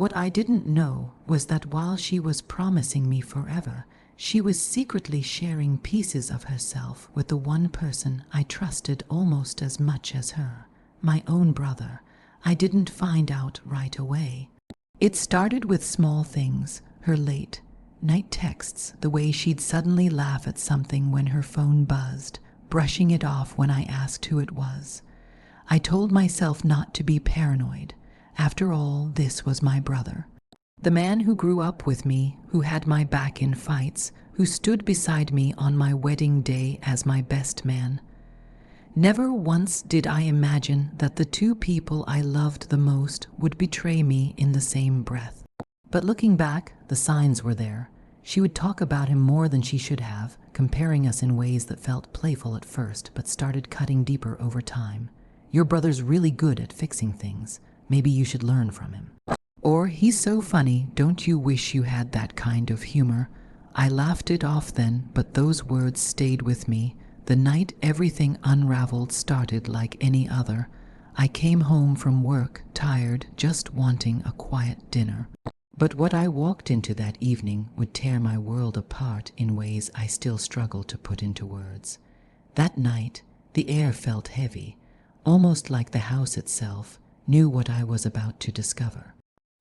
What I didn't know was that while she was promising me forever, she was secretly sharing pieces of herself with the one person I trusted almost as much as her, my own brother. I didn't find out right away. It started with small things, her late night texts, the way she'd suddenly laugh at something when her phone buzzed, brushing it off when I asked who it was. I told myself not to be paranoid. After all, this was my brother. The man who grew up with me, who had my back in fights, who stood beside me on my wedding day as my best man. Never once did I imagine that the two people I loved the most would betray me in the same breath. But looking back, the signs were there. She would talk about him more than she should have, comparing us in ways that felt playful at first but started cutting deeper over time. Your brother's really good at fixing things. Maybe you should learn from him. Or, he's so funny, don't you wish you had that kind of humor? I laughed it off then, but those words stayed with me. The night everything unraveled started like any other. I came home from work, tired, just wanting a quiet dinner. But what I walked into that evening would tear my world apart in ways I still struggle to put into words. That night, the air felt heavy, almost like the house itself knew what I was about to discover.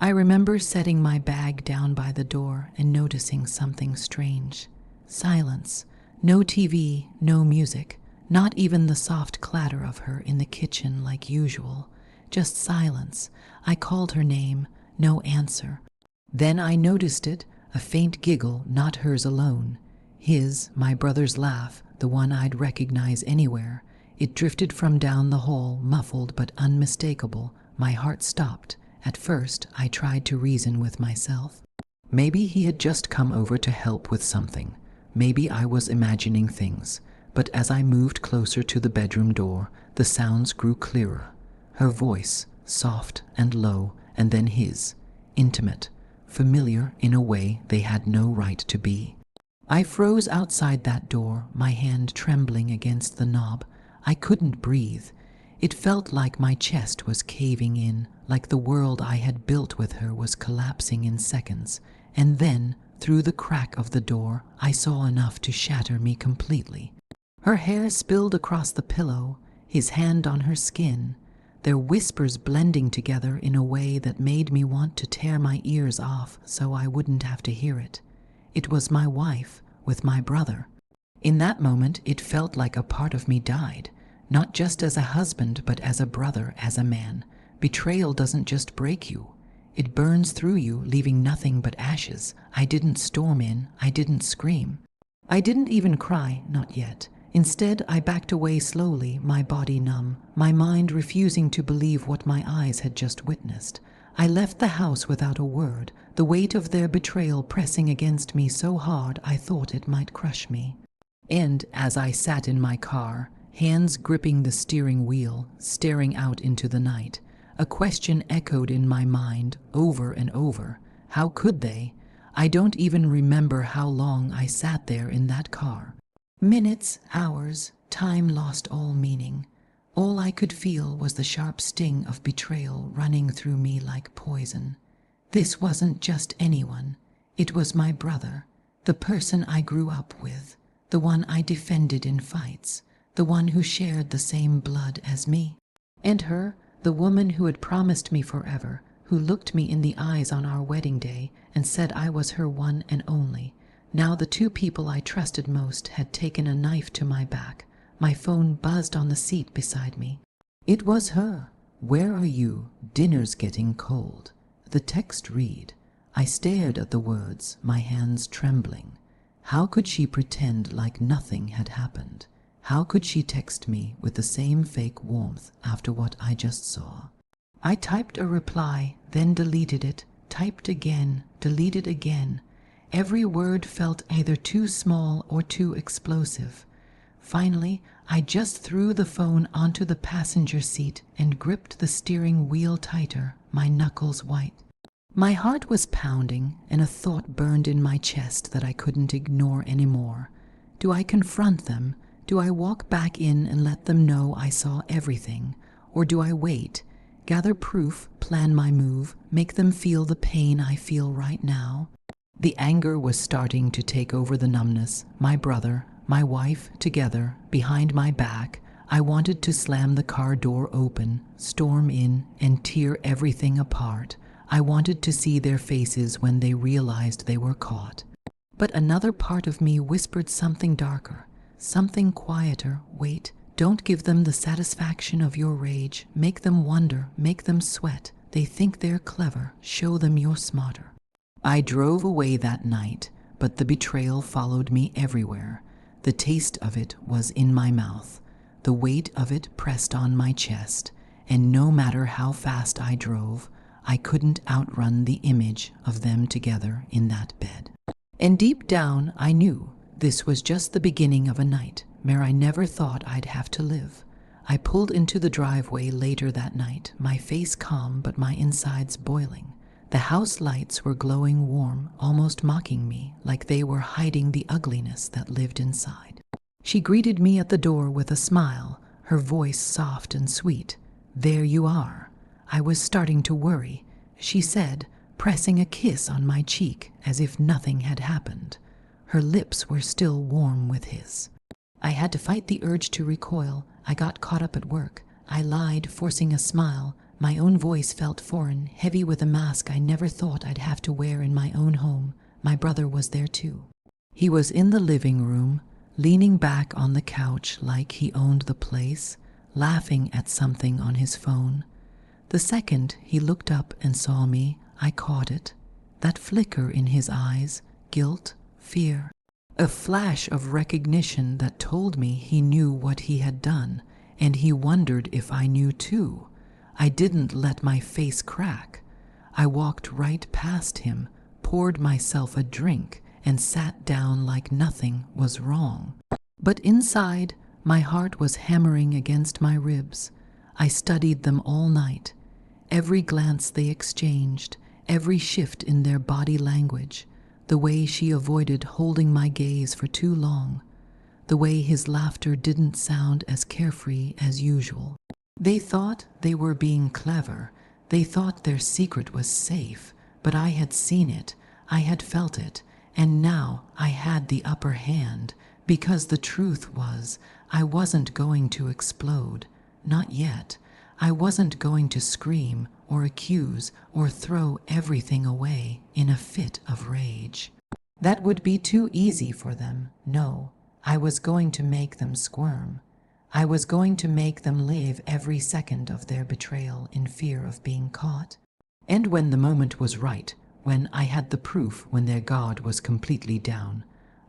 I remember setting my bag down by the door and noticing something strange. Silence. No TV, no music, not even the soft clatter of her in the kitchen like usual. Just silence. I called her name, no answer. Then I noticed it, a faint giggle, not hers alone. His, my brother's laugh, the one I'd recognize anywhere. It drifted from down the hall, muffled but unmistakable. My heart stopped. At first, I tried to reason with myself. Maybe he had just come over to help with something. Maybe I was imagining things. But as I moved closer to the bedroom door, the sounds grew clearer. Her voice, soft and low, and then his, intimate, familiar in a way they had no right to be. I froze outside that door, my hand trembling against the knob. I couldn't breathe. It felt like my chest was caving in, like the world I had built with her was collapsing in seconds. And then, through the crack of the door, I saw enough to shatter me completely. Her hair spilled across the pillow, his hand on her skin, their whispers blending together in a way that made me want to tear my ears off so I wouldn't have to hear it. It was my wife with my brother. In that moment, it felt like a part of me died, not just as a husband, but as a brother, as a man. Betrayal doesn't just break you. It burns through you, leaving nothing but ashes. I didn't storm in. I didn't scream. I didn't even cry, not yet. Instead, I backed away slowly, my body numb, my mind refusing to believe what my eyes had just witnessed. I left the house without a word, the weight of their betrayal pressing against me so hard I thought it might crush me. And as I sat in my car, hands gripping the steering wheel, staring out into the night, a question echoed in my mind over and over. How could they? I don't even remember how long I sat there in that car. Minutes, hours, time lost all meaning. All I could feel was the sharp sting of betrayal running through me like poison. This wasn't just anyone. It was my brother, the person I grew up with, the one I defended in fights, the one who shared the same blood as me. And her, the woman who had promised me forever, who looked me in the eyes on our wedding day and said I was her one and only. Now the two people I trusted most had taken a knife to my back. My phone buzzed on the seat beside me. It was her. "Where are you? Dinner's getting cold." The text read. I stared at the words, my hands trembling. How could she pretend like nothing had happened? How could she text me with the same fake warmth after what I just saw? I typed a reply, then deleted it, typed again, deleted again. Every word felt either too small or too explosive. Finally, I just threw the phone onto the passenger seat and gripped the steering wheel tighter, my knuckles white. My heart was pounding, and a thought burned in my chest that I couldn't ignore anymore. Do I confront them? Do I walk back in and let them know I saw everything? Or do I wait? gather proof, plan my move, make them feel the pain I feel right now. The anger was starting to take over the numbness. My brother, my wife, together, behind my back. I wanted to slam the car door open, storm in, and tear everything apart. I wanted to see their faces when they realized they were caught. But another part of me whispered something darker, something quieter. Wait, don't give them the satisfaction of your rage. Make them wonder, make them sweat. They think they're clever. Show them you're smarter. I drove away that night, but the betrayal followed me everywhere. The taste of it was in my mouth. The weight of it pressed on my chest, and no matter how fast I drove, I couldn't outrun the image of them together in that bed. And deep down, I knew this was just the beginning of a night where I never thought I'd have to live. I pulled into the driveway later that night, my face calm but my insides boiling. The house lights were glowing warm, almost mocking me, like they were hiding the ugliness that lived inside. She greeted me at the door with a smile, her voice soft and sweet. "There you are." I was starting to worry, she said, pressing a kiss on my cheek as if nothing had happened. Her lips were still warm with his. I had to fight the urge to recoil. I got caught up at work. I lied, forcing a smile. My own voice felt foreign, heavy with a mask I never thought I'd have to wear in my own home. My brother was there too. He was in the living room, leaning back on the couch like he owned the place, laughing at something on his phone. The second he looked up and saw me, I caught it. That flicker in his eyes, guilt, fear. A flash of recognition that told me he knew what he had done, and he wondered if I knew too. I didn't let my face crack. I walked right past him, poured myself a drink, and sat down like nothing was wrong. But inside, my heart was hammering against my ribs. I studied them all night. Every glance they exchanged, every shift in their body language, the way she avoided holding my gaze for too long, the way his laughter didn't sound as carefree as usual. They thought they were being clever. They thought their secret was safe, but I had seen it, I had felt it, and now I had the upper hand, because the truth was, I wasn't going to explode. Not yet. I wasn't going to scream or accuse or throw everything away in a fit of rage. That would be too easy for them. No, I was going to make them squirm. I was going to make them live every second of their betrayal in fear of being caught. And when the moment was right, when I had the proof, when their guard was completely down,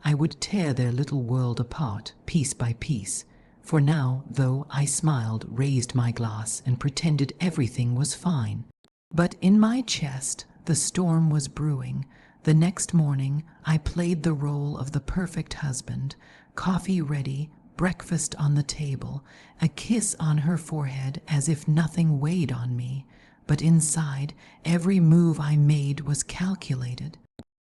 I would tear their little world apart, piece by piece. For now, though, I smiled, raised my glass, and pretended everything was fine. But in my chest, the storm was brewing. The next morning, I played the role of the perfect husband, coffee ready, breakfast on the table, a kiss on her forehead as if nothing weighed on me. But inside, every move I made was calculated.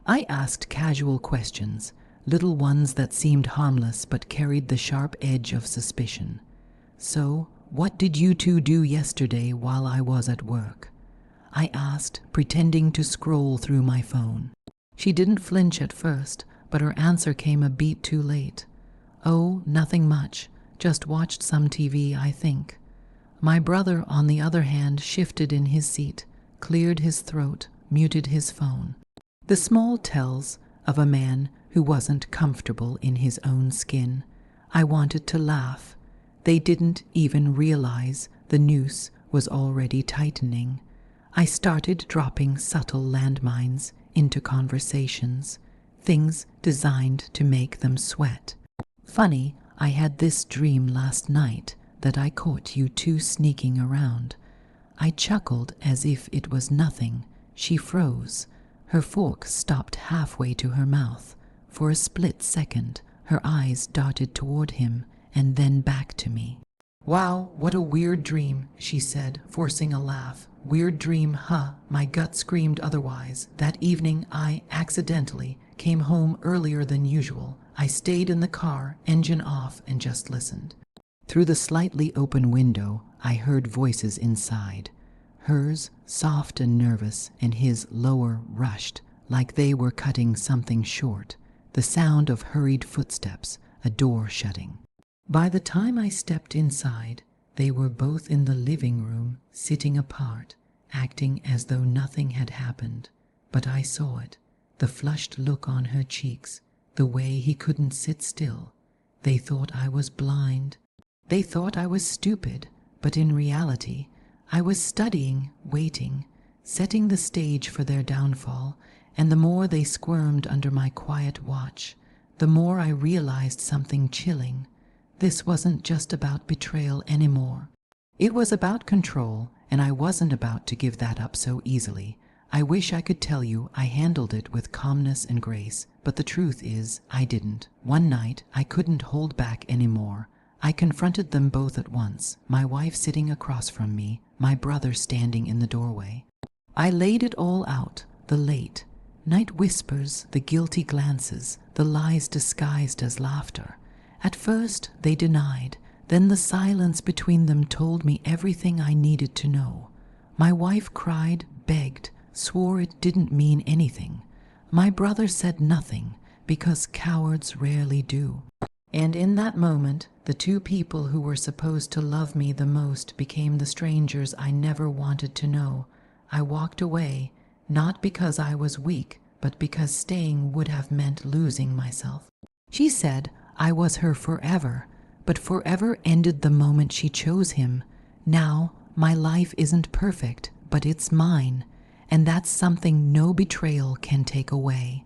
I asked casual questions, little ones that seemed harmless but carried the sharp edge of suspicion. "So, what did you two do yesterday while I was at work?" I asked, pretending to scroll through my phone. She didn't flinch at first, but her answer came a beat too late. "Oh, nothing much. Just watched some TV, I think." My brother, on the other hand, shifted in his seat, cleared his throat, muted his phone. The small tells of a man who wasn't comfortable in his own skin. I wanted to laugh. They didn't even realize the noose was already tightening. I started dropping subtle landmines into conversations, things designed to make them sweat. "Funny, I had this dream last night that I caught you two sneaking around." I chuckled as if it was nothing. She froze. Her fork stopped halfway to her mouth. For a split second, her eyes darted toward him and then back to me. "Wow, what a weird dream," she said, forcing a laugh. "Weird dream, huh?" My gut screamed otherwise. That evening, I accidentally came home earlier than usual. I stayed in the car, engine off, and just listened. Through the slightly open window, I heard voices inside. hers soft and nervous, and his lower, rushed, like they were cutting something short, the sound of hurried footsteps, a door shutting. By the time I stepped inside, they were both in the living room, sitting apart, acting as though nothing had happened. But I saw it, the flushed look on her cheeks, the way he couldn't sit still. They thought I was blind. They thought I was stupid, but in reality, I was studying, waiting, setting the stage for their downfall, and the more they squirmed under my quiet watch, the more I realized something chilling. This wasn't just about betrayal anymore. It was about control, and I wasn't about to give that up so easily. I wish I could tell you I handled it with calmness and grace, but the truth is I didn't. One night, I couldn't hold back anymore. I confronted them both at once, my wife sitting across from me, my brother standing in the doorway. I laid it all out, the late night whispers, the guilty glances, the lies disguised as laughter. At first, they denied. Then the silence between them told me everything I needed to know. My wife cried, begged, swore it didn't mean anything. My brother said nothing, because cowards rarely do. And in that moment, the two people who were supposed to love me the most became the strangers I never wanted to know. I walked away, not because I was weak, but because staying would have meant losing myself. She said I was her forever, but forever ended the moment she chose him. Now, my life isn't perfect, but it's mine, and that's something no betrayal can take away.